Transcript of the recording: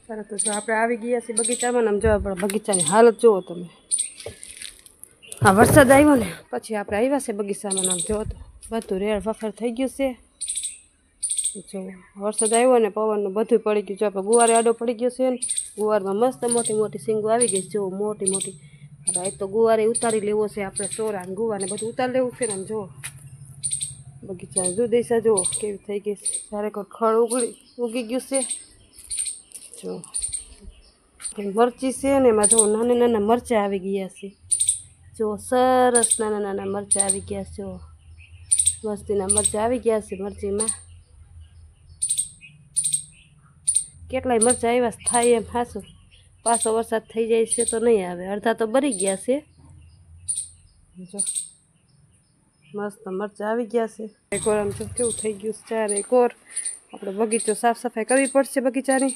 ચાલો તો જો આપણે આવી ગયા છીએ બગીચામાં. આમ જો આપણે બગીચાની હાલત જુઓ તમે. હા, વરસાદ આવ્યો ને પછી આપણે આવ્યા છે બગીચામાં. આમ જો તો બધું રેડ વખર થઈ ગયું છે. જો વરસાદ આવ્યો ને પવનનું બધું પડી ગયું. જો આપણે ગુવારે આડો પડી ગયો છે ને ગુવારમાં મસ્ત મોટી મોટી સિંગો આવી ગઈ છે. જો મોટી મોટી. હવે તો ગુવારે ઉતારી લેવો છે આપણે. ચોરા ને ગુવાને બધું ઉતારી લેવું છે ને. આમ જુઓ બગીચાની જો દિશા જુઓ કેવી થઈ ગઈ છે. જ્યારે કોઈ ખડ ઉગી ગયું છે. જો મરચી છે ને એમાં જો નાના નાના મરચાં આવી ગયા છે. જો સરસ નાના નાના મરચાં આવી ગયા છે. જો મસ્તીના મરચાં આવી ગયા છે. મરચીમાં કેટલાય મરચાં આવ્યા થાય એમ હાસું. પાછો વરસાદ થઈ જાય છે તો નહીં આવે. અડધા તો બરી ગયા છે. જો મસ્ત મરચાં આવી ગયા છે. એક વાર આમ જો કેવું થઈ ગયું છે. ચારે એક વાર આપણે બગીચો સાફ સફાઈ કરવી પડશે બગીચાની.